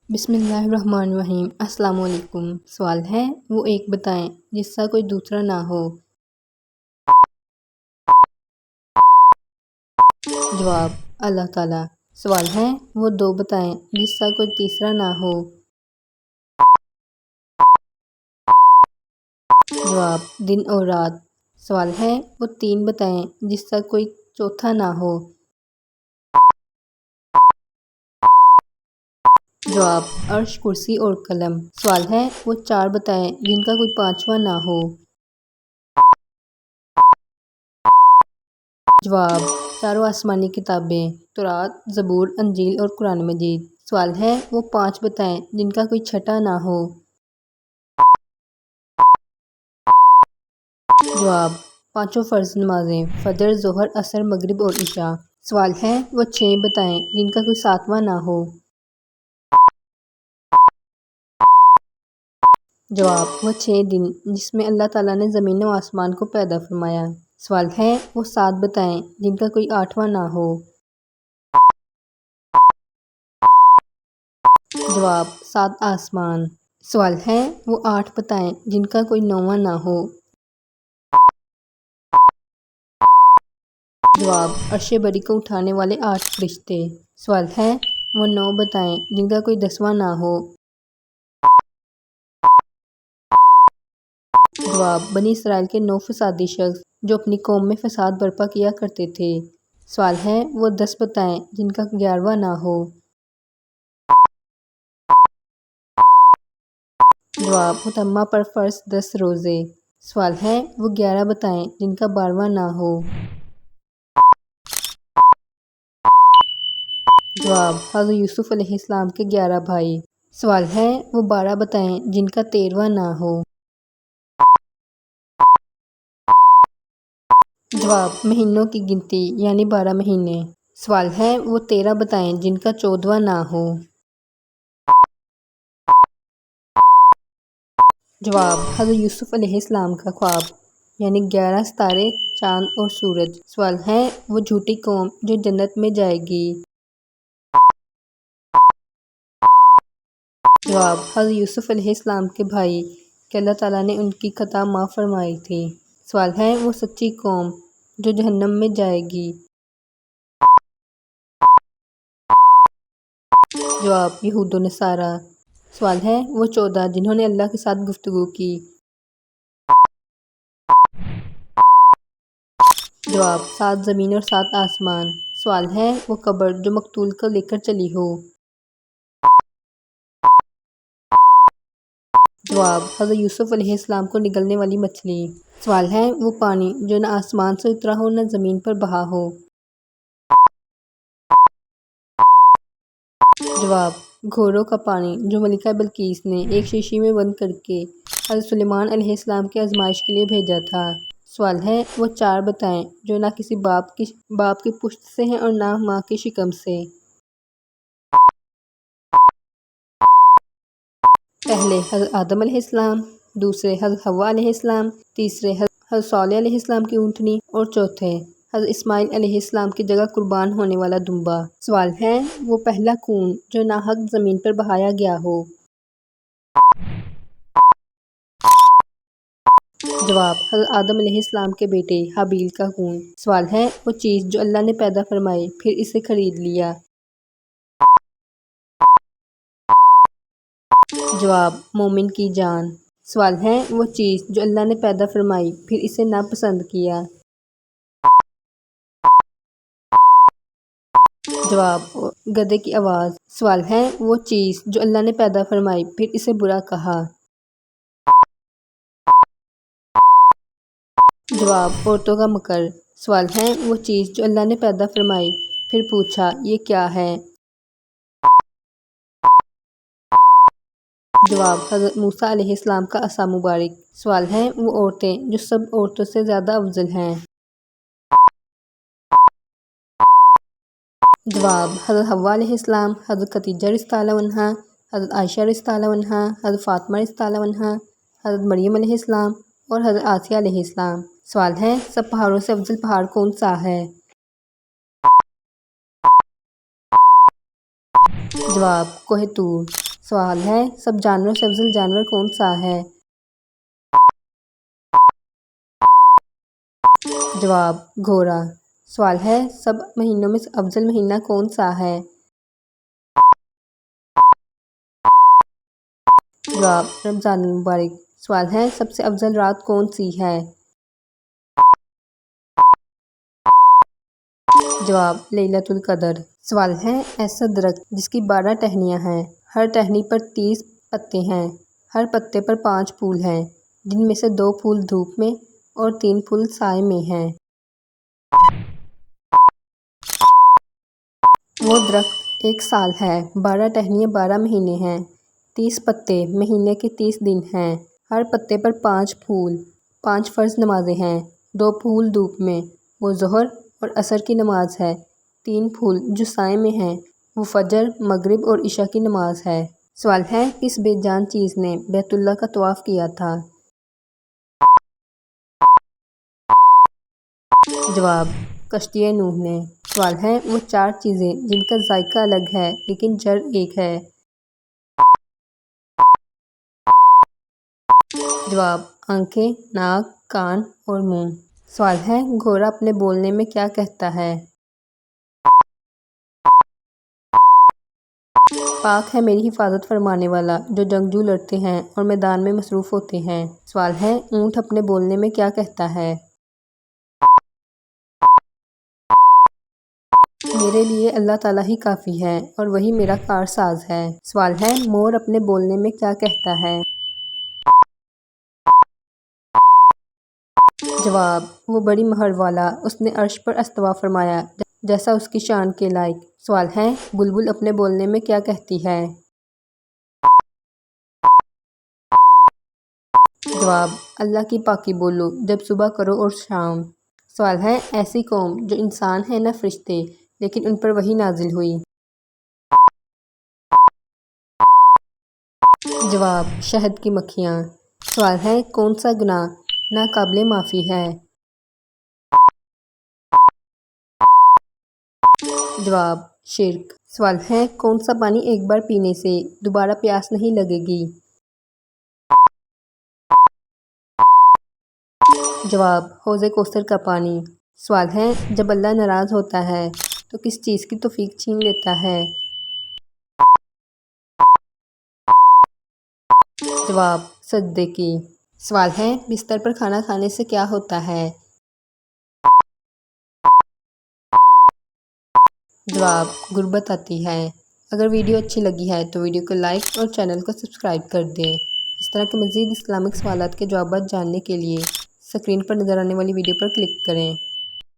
بسم اللہ الرحمن الرحیم۔ السلام علیکم۔ سوال ہے وہ ایک بتائیں جس کا کوئی دوسرا نہ ہو۔ جواب اللہ تعالیٰ۔ سوال ہے وہ دو بتائیں جس کا کوئی تیسرا نہ ہو۔ جواب دن اور رات۔ سوال ہے وہ تین بتائیں جس کا کوئی چوتھا نہ ہو۔ جواب عرش، کرسی اور قلم۔ سوال ہے وہ چار بتائیں جن کا کوئی پانچواں نہ ہو۔ جواب چاروں آسمانی کتابیں، تورات، زبور، انجیل اور قرآن مجید۔ سوال ہے وہ پانچ بتائیں جن کا کوئی چھٹا نہ ہو۔ جواب پانچوں فرض نمازیں، فجر، ظہر، عصر، مغرب اور عشاء۔ سوال ہے وہ چھ بتائیں جن کا کوئی ساتواں نہ ہو۔ جواب وہ 6 دن جس میں اللہ تعالیٰ نے زمین و آسمان کو پیدا فرمایا۔ سوال ہے وہ 7 بتائیں جن کا کوئی آٹھواں نہ ہو۔ جواب 7 آسمان۔ سوال ہے وہ 8 بتائیں جن کا کوئی نواں نہ ہو۔ جواب عرش بری کو اٹھانے والے 8 فرشتے۔ سوال ہے وہ 9 بتائیں جن کا کوئی 10واں نہ ہو۔ جواب بنی اسرائیل کے 9 فسادی شخص جو اپنی قوم میں فساد برپا کیا کرتے تھے۔ سوال ہے وہ 10 بتائیں جن کا 11واں نہ ہو۔ جواب متمہ پر فرض 10 روزے۔ سوال ہے وہ 11 بتائیں جن کا 12واں نہ ہو۔ جواب حضرت یوسف علیہ السلام کے 11 بھائی۔ سوال ہے وہ 12 بتائیں جن کا 13واں نہ ہو۔ جواب مہینوں کی گنتی یعنی 12 مہینے۔ سوال ہے وہ 13 بتائیں جن کا 14واں نہ ہو۔ جواب حضرت یوسف علیہ السلام کا خواب یعنی 11 ستارے، چاند اور سورج۔ سوال ہے وہ جھوٹی قوم جو جنت میں جائے گی۔ جواب حضرت یوسف علیہ السلام کے بھائی کہ اللہ تعالیٰ نے ان کی خطا معاف فرمائی تھی۔ سوال ہے وہ سچی قوم جو جہنم میں جائے گی۔ جواب یہود و نصارہ۔ سوال ہے وہ 14 جنہوں نے اللہ کے ساتھ گفتگو کی۔ جواب 7 زمین اور 7 آسمان۔ سوال ہے وہ قبر جو مقتول کو لے کر چلی ہو۔ جواب حضرت یوسف علیہ السلام کو نگلنے والی مچھلی۔ سوال ہے وہ پانی جو نہ آسمان سے اترا ہو نہ زمین پر بہا ہو۔ جواب گھوڑوں کا پانی جو ملکہ بلقیس نے ایک شیشی میں بند کر کے حضرت سلیمان علیہ السلام کی آزمائش کے لیے بھیجا تھا۔ سوال ہے وہ 4 بتائیں جو نہ کسی باپ کی پشت سے ہیں اور نہ ماں کی شکم سے۔ پہلے حضرت آدم علیہ السلام، دوسرے حضرت حوا علیہ السلام، تیسرے حضرت صالح علیہ السلام کی اونٹنی اور چوتھے حضرت اسماعیل علیہ السلام کی جگہ قربان ہونے والا دمبا۔ سوال ہے وہ پہلا خون جو ناحق زمین پر بہایا گیا ہو۔ جواب حضرت آدم علیہ السلام کے بیٹے حابیل کا خون۔ سوال ہے وہ چیز جو اللہ نے پیدا فرمائی پھر اسے خرید لیا۔ جواب مومن کی جان۔ سوال ہے وہ چیز جو اللہ نے پیدا فرمائی پھر اسے ناپسند کیا۔ جواب گدھے کی آواز۔ سوال ہے وہ چیز جو اللہ نے پیدا فرمائی پھر اسے برا کہا۔ جواب عورتوں کا مکر۔ سوال ہے وہ چیز جو اللہ نے پیدا فرمائی پھر پوچھا یہ کیا ہے۔ جواب حضرت موسیٰ علیہ السلام کا عصا مبارک۔ سوال ہے وہ عورتیں جو سب عورتوں سے زیادہ افضل ہیں۔ جواب حضرت حوا علیہ السلام، حضرت خدیجہ رضی اللہ عنہا، حضرت عائشہ رضی اللہ عنہا، حضرت فاطمہ رضی اللہ عنہا، حضرت مریم علیہ السلام اور حضرت آسیہ علیہ السلام۔ سوال ہے سب پہاڑوں سے افضل پہاڑ کون سا ہے۔ جواب کوہ طور۔ سوال ہے سب جانوروں سے افضل جانور کون سا ہے؟ جواب گھوڑا۔ سوال ہے سب مہینوں میں افضل مہینہ کون سا ہے؟ جواب رمضان المبارک۔ سوال ہے سب سے افضل رات کون سی ہے؟ جواب لیلۃ القدر۔ سوال ہے ایسا درخت جس کی 12 ٹہنیاں ہیں، ہر ٹہنی پر 30 پتے ہیں، ہر پتے پر 5 پھول ہیں، جن میں سے 2 پھول دھوپ میں اور 3 پھول سائے میں ہیں۔ وہ درخت 1 سال ہے، 12 ٹہنیاں 12 مہینے ہیں، 30 پتے مہینے کے 30 دن ہیں، ہر پتے پر 5 پھول، 5 فرض نمازیں ہیں، 2 پھول دھوپ میں، وہ ظہر اور عصر کی نماز ہے، 3 پھول جو سائے میں ہیں، وہ فجر، مغرب اور عشاء کی نماز ہے۔ سوال ہے کس بے جان چیز نے بیت اللہ کا طواف کیا تھا؟ جواب کشتی نوح نے۔ سوال ہے وہ 4 چیزیں جن کا ذائقہ الگ ہے لیکن جڑ ایک ہے۔ جواب آنکھیں، ناک، کان اور منہ۔ سوال ہے گھوڑا اپنے بولنے میں کیا کہتا ہے؟ پاک ہے میری حفاظت فرمانے والا جو جنگجو لڑتے ہیں اور میدان میں مصروف ہوتے ہیں۔ سوال ہے اونٹ اپنے بولنے میں کیا کہتا ہے؟ میرے لیے اللہ تعالیٰ ہی کافی ہے اور وہی میرا کارساز ہے۔ سوال ہے مور اپنے بولنے میں کیا کہتا ہے؟ جواب وہ بڑی مہر والا، اس نے عرش پر استوا فرمایا جیسا اس کی شان کے لائق۔ سوال ہے بلبل اپنے بولنے میں کیا کہتی ہے؟ جواب اللہ کی پاکی بولو جب صبح کرو اور شام۔ سوال ہے ایسی قوم جو انسان ہے نہ فرشتے لیکن ان پر وحی نازل ہوئی۔ جواب شہد کی مکھیاں۔ سوال ہے کون سا گناہ ناقابل معافی ہے؟ جواب شرک۔ سوال ہے کون سا پانی ایک بار پینے سے دوبارہ پیاس نہیں لگے گی؟ جواب حوض کوثر کا پانی۔ سوال ہے جب اللہ ناراض ہوتا ہے تو کس چیز کی توفیق چھین لیتا ہے؟ جواب سجدے کی۔ سوال ہے بستر پر کھانا کھانے سے کیا ہوتا ہے؟ جواب غربت آتی ہے۔ اگر ویڈیو اچھی لگی ہے تو ویڈیو کو لائک اور چینل کو سبسکرائب کر دیں۔ اس طرح کے مزید اسلامک سوالات کے جوابات جاننے کے لیے سکرین پر نظر آنے والی ویڈیو پر کلک کریں۔